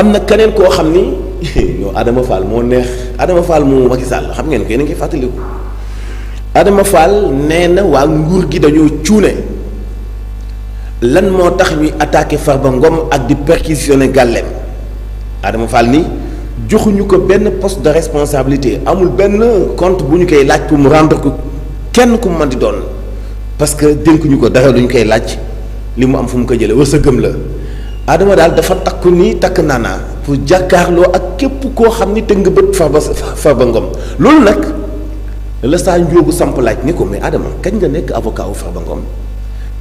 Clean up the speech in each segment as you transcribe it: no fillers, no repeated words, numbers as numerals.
am na keneen koo xam ni yow Adama Fall moo neex Adama Fall mu Macky Sall xam ngeen ko yéen a ngi fàttaliku Adama Fall nee na waa nguur gi dañoo cuune lan moo tax ñuy attaqué Farba Ngom ak di perquisitionné gàlleem Adama Fall ni joxuñu ko benn poste de responsabilité amul benn compte bu ñu koy laaj pour mu rendre ko kenn ku mu mën di doon parce que dénkuñu ko dara duñu koy laaj li mu am fu mu ko jëlee war sa gëm la Adama daal dafa takku nii takk naanaa pour jàkkaarloo ak képp koo xam ni tëgg nga bët Farba Ngom loolu nag la saa njóogu samp laaj ni ko mais Adama kañ nga nekk avocat wu Farba Ngom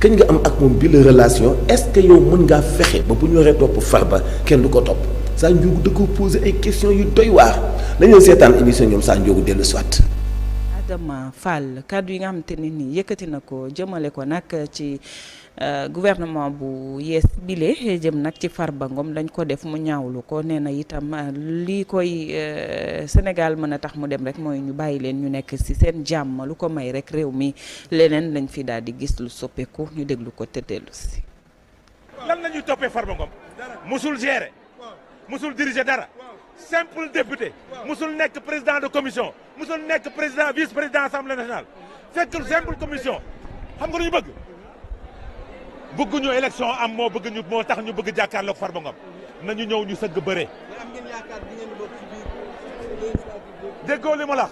kañ nga am ak moom bi la relation est-ce que yow mën ngaa fexe ba bu ñu waree topp Farba kenn du ko topp saa njóogu da ko posé ay questions yu doy waar dañoo seetaan émission ñoom saa njóogu dellu soit Adama Fall kàddu yi nga xamante ne nii yëkkati na ko jëmale ko nag ci gouvernement bu yees bile jëm nag ci Farba Ngom dañ ko def mu ñaawlu ko nee na itam lii koy Sénégal mën a tax mu dem rek mooy ñu bàyyi leen ñu nekk ci seen jàmm lu ko may rek réew mi leneen lañ fi daal di gis lu soppeeku ñu déglu ko te dellu si. lan la ñuy toppee Farba Ngom musul gérer musul diriger dara simple député musul nekk président de commission musul nekk président vice président assemblée nationale fekkul simple commission xam nga lu ñu bëgg. bëgguñu élection am moo bëgg ñu moo tax ñu bëgg jàkkaarloog Farba Ngom nañu ñëw ñu sëgg bëre. déggoo li ma la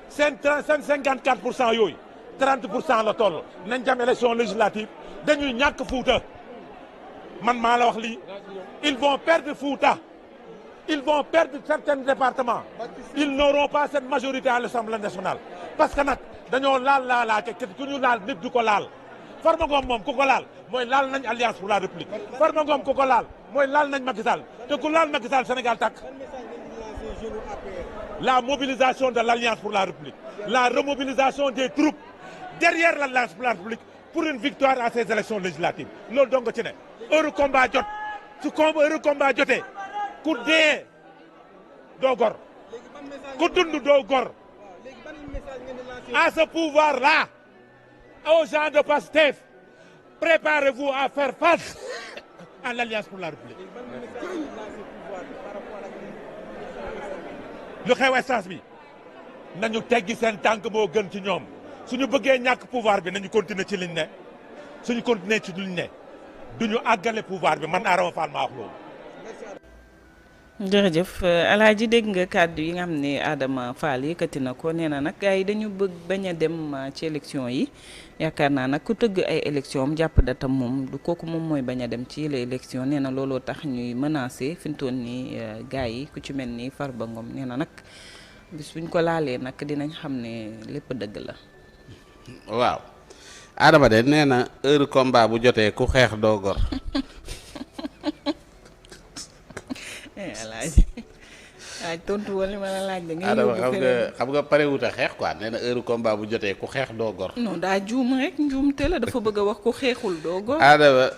seen 54% yooyu 30% la toll nañ jam élection législative dañuy ñàkk Fuuta man maa la wax lii ils vont perdre Fuuta ils vont perdre certains départements ils n'auront pas cette majorité à l'Assemblée nationale parce que nag dañoo laalaake ku ñu laal nit du ko laal. Farba Ngom moom ku ko laal mooy laal nañ alliance pour la république Farba Ngom ku ko laal mooy laal nañ Macky Sall te ku laal Macky Sall Sénégal tàkk la mobilisation de l'alliance pour la république la remobilisation des troupes derrière l'alliance pour la république pour une victoire à ces élections législatives loolu dong ci ne heure combat jot su heure combat jotee ku dee doo gor ku dund doo gor à ce pouvoir là aux gens de Pastef, préparez-vous à faire face à l'Alliance pour la République. lu xew essence bi nañu teggi seen tànk moo gën ci ñoom suñu bëggee ñàkk pouvoir bi nañu continuer ci liñ ne suñu continuer ci liñ ne duñu àggale pouvoir bi man Adama Fall maa wax loolu. jërëjëf Alaaji dégg nga kàddu yi nga xam ne Adama Fall yëkkati na ko nee na nag gars yi dañu bëgg bañ a dem ci élection yi yaakaar naa nag ku tëgg ay élection am jàpp datam moom du kooku moom mooy bañ a dem ci les élections nee na looloo tax ñuy menacé fi mu toll nii gars yi ku ci mel ni Farba Ngom nee na nag bis buñ ko laalee nag dinañ xam ne lépp dëgg la. waaw Adama de nee na heure combat bu jotee ku xeex doo gor. Alaaji tontu woon li ma la laaj da ngay yóbbu xam nga pare wut a xeex quoi nee na heure combat bu jotee ku xeex doo gor. non daa juum rek njuumte la dafa bëgg a wax ku xeexul doo gor. Adama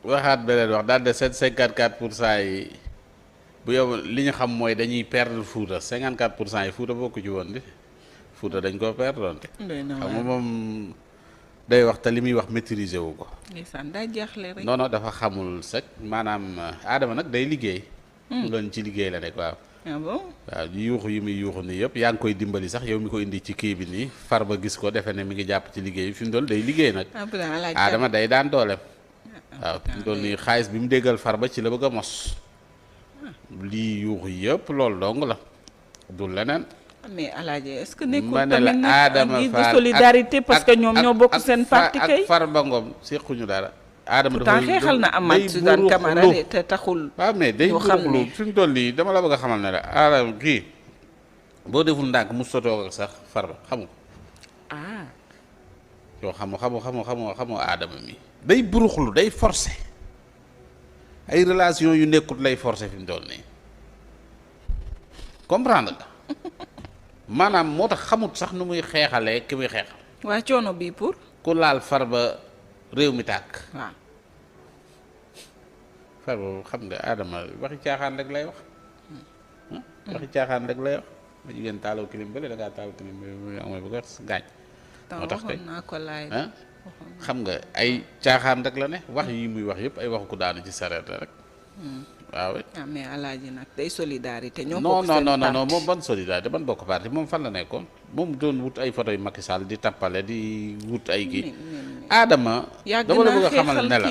waxaat beneen wax daal de seen 54% yi bu yow li ñu xam mooy dañuy perdre Fouta 54% yi Fouta bokku ci woon di Fouta dañ koo perdre woon. xam nga moom day wax te li muy wax maîtriser wu ko. ndeysaan daa jaaxle rek. non dafa xamul sax maanaam Adama nag day liggéey. loolu ci liggéey la nekk waaw. ah bon waaw yuuxu yi muy yuuxu nii yëpp yaa ngi koy dimbali sax yow mi ko indi ci kii bi nii Farba gis ko defe ne mi ngi jàpp ci liggéey fi mu doon day liggéey nag. Adama day daan dooleem. waaw fi mu doon nii xaalis bi mu déggal Farba ci la bëgg a mos. lii yuuxu yëpp loolu dong la du leneen. mais Alaaji est-ce que nekkul ma ne la tamit Adama nag Fall de solidarité parce que ñoom ñoo bokk seen parti kay. ak Farba Ngom séquñu dara. Adama dafa pourtant xeexal na Amath Suzanne Camara de te taxul. waaw mais day buruxlu fi mu toll nii dama la bëgg a xamal ne la Adama kii boo deful ndànk mu sotoog ak sax Farba xamu ko. ah. yow xamu Adama mi. day buruxlu day forcer ay relation yu nekkut lay forcer fi mu toll nii comprendre nga maanaam moo tax xamut sax nu muy xeexalee ki muy xeexal. waa coono bii pour. ku laal Farba réew mi tàkk. waaw. Farba xam nga Adama waxi caaxaan rek lay wax. waxi caaxaan rek lay wax. ba jigéen taaloo kilim bële da ngaa taaloo kilim bële amul bu ko gaañ. moo tax kay xam nga ay caaxaan rek la ne wax yi muy wax yëpp ay waxu ko daanu ci sareet la rek. waaw. mais Alaaji nag day solidarité. ñoo non bokk seen non non parti. non moom ban solidarité ban bokk parti moom fan la nekkoon moom doon wut ay photo yu Macky Sall di tappale di wut ay kii. Adama dama la bëgg a xamal ne la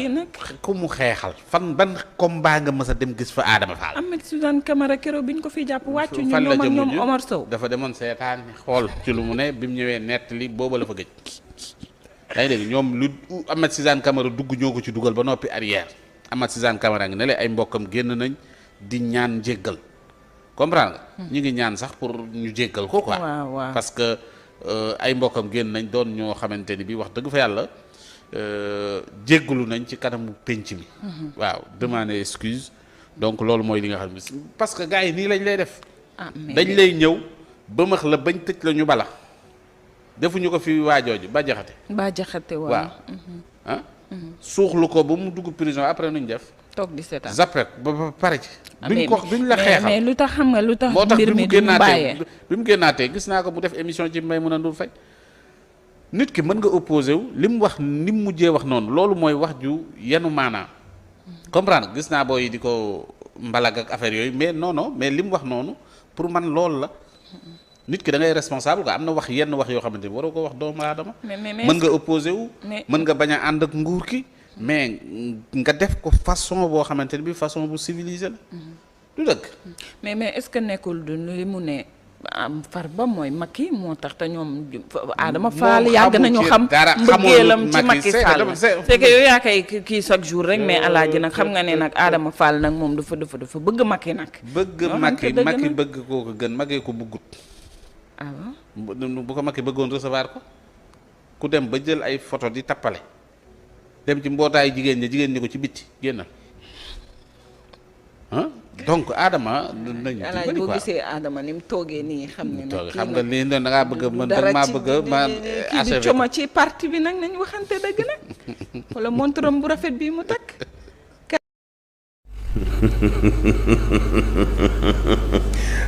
ku mu xeexal fan ban combat nga mës a dem gis fa Adama Fall. Ahmed Suzanne Camara keroog bi ñu ko fi jàpp wàccu ñu fan la ñoom ak jëm ñoom Omar Sow. dafa demoon seetaan xool ci lu mu ne bi mu ñëwee nettali booba la fa gëj. yaa ngi dégg ñoom lu Ahmed Suzanne Camara dugg ñoo ko ci dugal ba noppi arrière Ahmed Suzanne Camara ngi ne la ay mbokkam génn nañ di ñaan jéggal comprendre nga. ñu ngi ñaan sax pour ñu jéggal ko quoi. waaw parce que ay mbokkam génn nañ doon ñoo xamante ni bi wax dëgg fa yàlla jéggalu nañ ci kanamu penc mi. waaw demander excuse donc loolu mooy li nga xam ne parce que gars yi nii lañ lay def. dañ lay ñëw ba max la bañ tëj la ñu bala defuñu ko fi waajooju ba jaxate waaw suuxlu ko ba mu dugg prison après nuñ def. toog di seetaan zappet ba pare ci. duñ la xeexal mais lu tax xam nga lu tax. moo tax mbir mi du mu bàyyee bi mu génnaatee gis naa ko mu def émission ci Maïmouna Ndour Faye nit ki mën nga opposé wu li mu wax ni mu mujjee wax noonu loolu mooy wax ju yenu maanaam. comprendre gis naa booy di ko mbalag ak affaire yooyu mais non mais li mu wax noonu pour man loolu la. nit ki da ngay responsable quoi am na wax yenn wax yoo xamante ni waroo ko wax doomu aadama. mën nga opposé wu. mën nga bañ a ànd ak nguur ki. mais nga def ko façon boo xamante ne bi façon bu civilisé la. du dëgg. mais est-ce que nekkul du li mu ne Farba mooy Macky moo tax te ñoom Adama Fall yàgg nañu xam mbëggeelam ci Macky Sall c'est que yow yaa koy kii chaque jour rek mais Alaaji nag xam nga ne nag Adama Fall nag moom dafa bëgg Macky nag. bëgg Macky bëgg koo ko gën Macky ko bëggut. bu ko Macky bëggoon recevoir ko ku dem ba jël ay photo di tappale dem ci mbootaayu jigéen ñi ko ci bitti génnal donc Adama nañu Alaaji boo gisee Adama ni mu toogee nii xam ne nag xam nga lii da ngaa bëgg man da maa bëgg ma kii di coma ci parti bi nag nañ waxante dëgg nag wala monturam bu rafet bii mu takk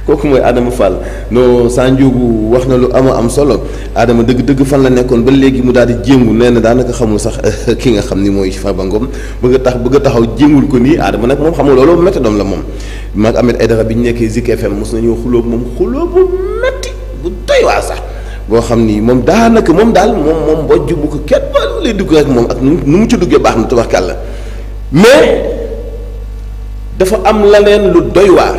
kooku mooy Adama Fall non saa njóogu wax na lu am solo Adama dëgg fan la nekkoon ba léegi mu daal di jéngu nee na daanaka xamul sax ki nga xam ni mooy Farba Ngom bëgg a taxaw jéngul ko nii Adama nag moom xamul loolu métti doom la moom maag Ahmed Aïdara bi ñu nekkee Zik FM mos nañoo xulóo moom xulóo bu métti bu doy waa sax boo xam ni moom daanaka moom daal moom bojj bu ko kenn ba lay dugg rek moom ak nu mu ci duggee baax na tabarkàlla mais dafa am leneen lu doy waar